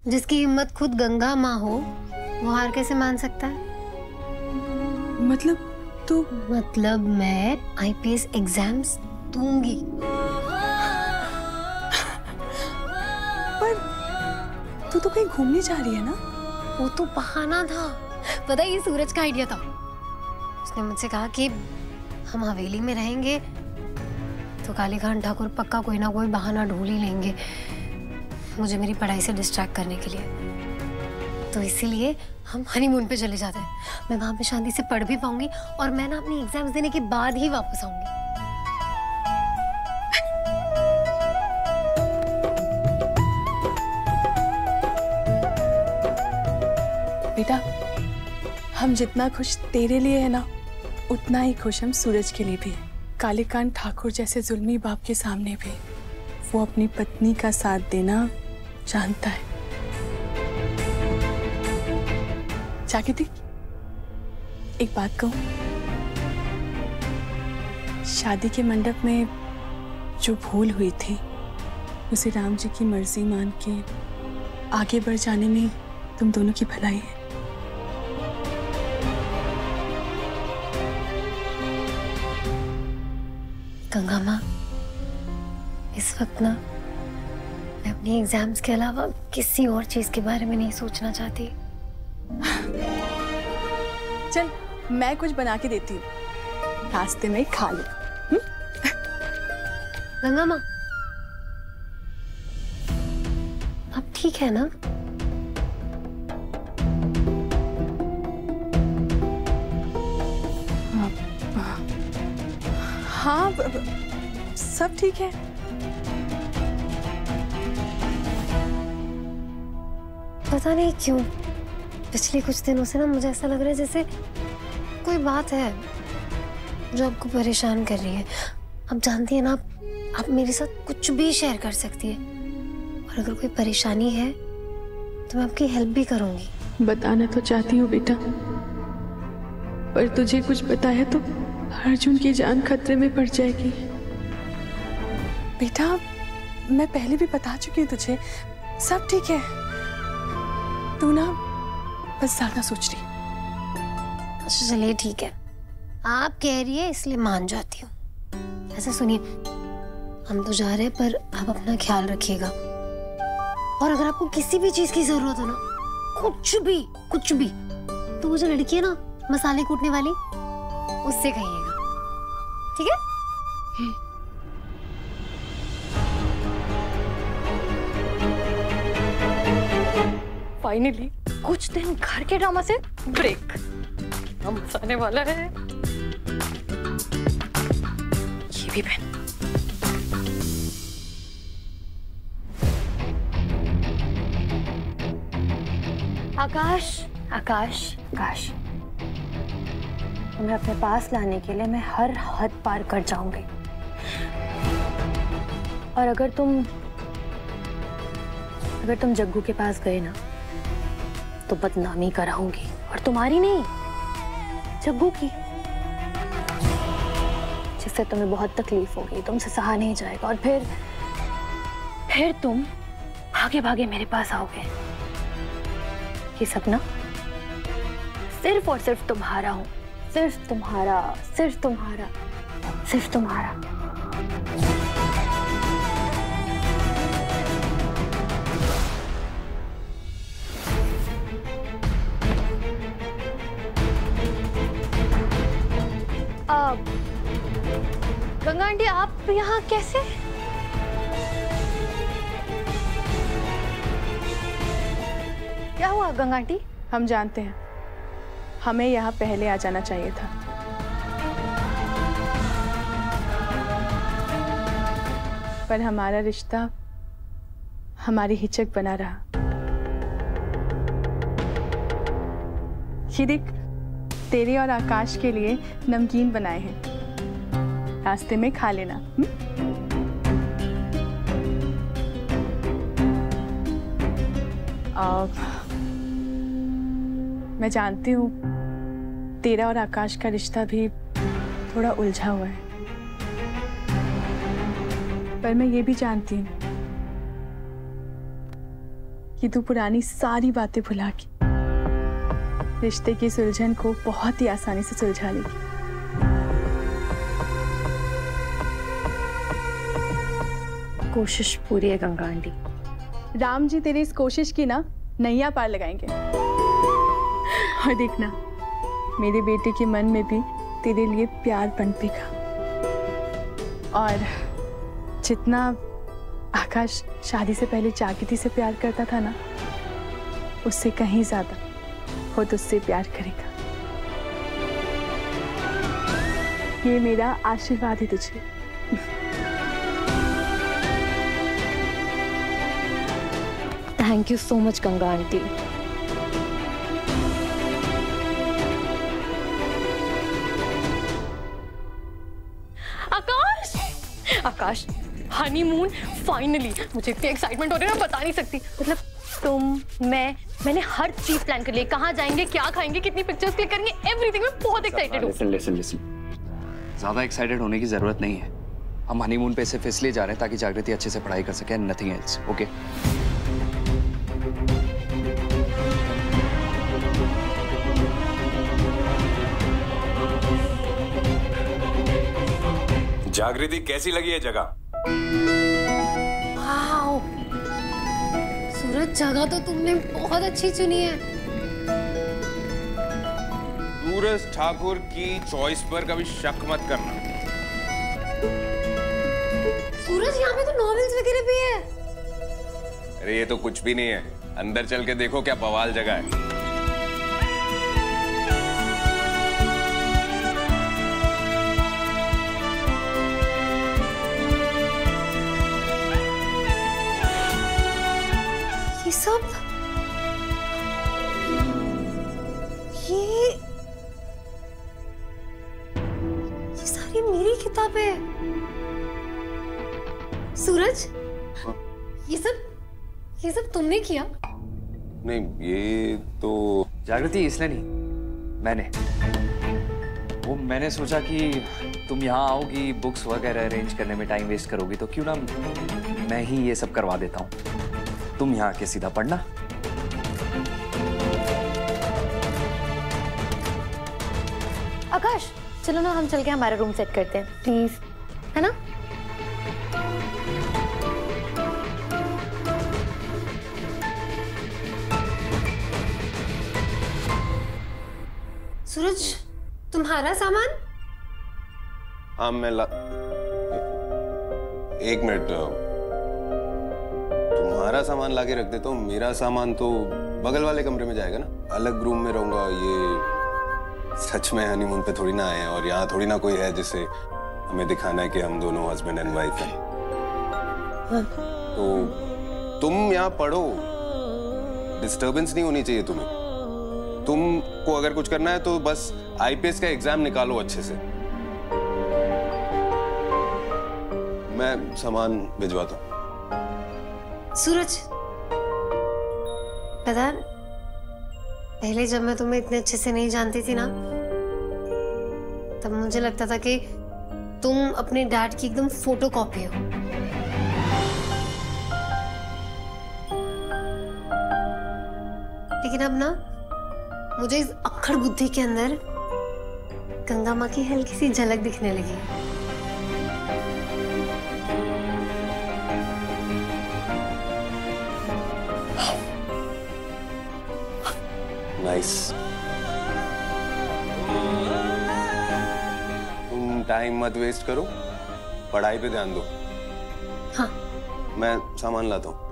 जिसकी हिम्मत खुद गंगा माँ हो वो हार कैसे मान सकता है? मतलब मैं आईपीएस एग्जाम्स दूंगी। पर तू तो कहीं घूमने जा रही है ना? वो तो बहाना था। पता है, ये सूरज का आइडिया था। उसने मुझसे कहा कि हम हवेली में रहेंगे तो काली खान ठाकुर पक्का कोई ना कोई बहाना ढूंढ ही लेंगे मुझे मेरी पढ़ाई से डिस्ट्रैक्ट करने के लिए। तो इसीलिए हम हनीमून पे चले जाते हैं। मैं वहां पे शांति से पढ़ भी पाऊंगी और मैं ना अपनी एग्जाम्स देने के बाद ही वापस आऊंगी। बेटा, हम जितना खुश तेरे लिए है ना, उतना ही खुश हम सूरज के लिए भी है। कालीकांत ठाकुर जैसे जुल्मी बाप के सामने भी वो अपनी पत्नी का साथ देना जानता है। जागृति, एक बात कहूं, शादी के मंडप में जो भूल हुई थी उसे राम जी की मर्जी मान के आगे बढ़ जाने में तुम दोनों की भलाई है। गंगा माँ, इस वक्त ना मैं अपनी एग्जाम्स के अलावा किसी और चीज के बारे में नहीं सोचना चाहती। चल, मैं कुछ बना के देती हूँ, रास्ते में खा ले। गंगा माँ, अब ठीक है ना? हाँ, सब ठीक है। पता नहीं क्यों पिछले कुछ दिनों से ना मुझे ऐसा लग रहा है जैसे कोई बात है जो आपको परेशान कर रही है। आप जानती है ना, आप मेरे साथ कुछ भी शेयर कर सकती है और अगर कोई परेशानी है तो मैं आपकी हेल्प भी करूंगी। बताना तो चाहती हूँ बेटा, पर तुझे कुछ बताया तो अर्जुन की जान खतरे में पड़ जाएगी। बेटा, मैं पहले भी बता चुकी हूँ तुझे, सब ठीक है। तू ना बस ज्यादा सोच रही। अच्छा चलिए ठीक है, आप कह रही है इसलिए मान जाती हूँ। ऐसा सुनिए, हम तो जा रहे हैं पर आप अपना ख्याल रखिएगा और अगर आपको किसी भी चीज की जरूरत हो ना, कुछ भी तो वो जो लड़की है ना मसाले कूटने वाली, उससे कहिएगा, ठीक है? फाइनली कुछ दिन घर के ड्रामा से ब्रेक। हम आने वाला है ये भी पहन। आकाश आकाश आकाश, तुम्हें अपने पास लाने के लिए मैं हर हद पार कर जाऊंगी और अगर तुम जग्गू के पास गए ना तो बदनामी कराऊंगी, और तुम्हारी नहीं, जग्गू की, जिससे तुम्हें बहुत तकलीफ होगी, तुमसे सहा नहीं जाएगा और फिर तुम भागे भागे मेरे पास आओगे। ये सब ना सिर्फ और सिर्फ तुम्हारा हूं, सिर्फ तुम्हारा, सिर्फ तुम्हारा, सिर्फ तुम्हारा। गंगा आंटी, आप यहाँ कैसे? क्या हुआ गंगा आंटी? हम जानते हैं, हमें यहाँ पहले आ जाना चाहिए था। पर हमारा रिश्ता हमारी हिचक बना रहा। ये देख, तेरे और आकाश के लिए नमकीन बनाए हैं, रास्ते में खा लेना। मैं जानती हूँ तेरा और आकाश का रिश्ता भी थोड़ा उलझा हुआ है, पर मैं ये भी जानती हूँ कि तू पुरानी सारी बातें भुला के रिश्ते की सुलझन को बहुत ही आसानी से सुलझा लेगी। कोशिश पूरी है गंगा आंटी। राम जी तेरी इस कोशिश की ना नैया पार लगाएंगे। और देखना, मेरे बेटे के मन में भी तेरे लिए प्यार पनपेगा। और जितना आकाश शादी से पहले जागृति से प्यार करता था ना, उससे कहीं ज्यादा वो तुझसे प्यार करेगा। ये मेरा आशीर्वाद है तुझे। Thank you so much Ganga aunty. Akash, Akash, honeymoon finally. मुझे इतनी एक्साइटमेंट हो रही है ना, बता नहीं सकती। मतलब तुम, मैंने हर चीज प्लान कर ली। कहाँ जाएंगे, क्या खाएंगे, कितनी पिक्चर्स क्लिक करेंगे, एवरीथिंग। मैं बहुत एक्साइटेड हूँ। लिसन, ज्यादा एक्साइटेड होने की जरूरत नहीं है। हम हनीमून पे सिर्फ इसलिए जा रहे हैं ताकि जागृति अच्छे से पढ़ाई कर सके, नथिंग एल्स। ओके? जागृति कैसी लगी है जगह? वाओ, सूरज जगह तो तुमने बहुत अच्छी चुनी है। सूरज ठाकुर की चॉइस पर कभी शक मत करना। सूरज, यहाँ पे तो नॉवेल्स वगैरह भी है। अरे ये तो कुछ भी नहीं है, अंदर चल के देखो क्या बवाल जगह है। ये सब, ये सारी मेरी किताबें। सूरज, ये सब तुमने किया? नहीं, ये तो जागृति इसलिए नहीं, मैंने सोचा कि तुम यहाँ आओगी, बुक्स वगैरह अरेंज करने में टाइम वेस्ट करोगी, तो क्यों ना मैं ही ये सब करवा देता हूँ। तुम यहाँ के सीधा पढ़ना। आकाश, चलो ना हम चल के हमारा रूम सेट करते हैं प्लीज, है ना? सूरज, तुम्हारा सामान? हाँ मैं एक मिनट, तुम्हारा सामान लाके रख देता हूँ। मेरा सामान तो बगल वाले कमरे में जाएगा ना, अलग रूम में रहूंगा। ये सच में हनीमून पे थोड़ी ना आए हैं, और यहाँ थोड़ी ना कोई है जिसे हमें दिखाना है कि हम दोनों हस्बैंड एंड वाइफ हैं। तो तुम यहाँ पढ़ो, डिस्टर्बेंस नहीं होनी चाहिए तुम्हें। तुमको अगर कुछ करना है तो बस आईपीएस का एग्जाम निकालो अच्छे से। मैं सामान भिजवाता हूँ। सूरज, पता, पहले जब मैं तुम्हें इतने अच्छे से नहीं जानती थी ना, तब मुझे लगता था कि तुम अपने डैड की एकदम फोटोकॉपी हो। लेकिन अब ना मुझे इस अक्खड़ बुद्धि के अंदर गंगा माँ की हल्की सी झलक दिखने लगी है। नाइस। तुम टाइम मत वेस्ट करो, पढ़ाई पे ध्यान दो। हाँ, मैं सामान लाता हूँ।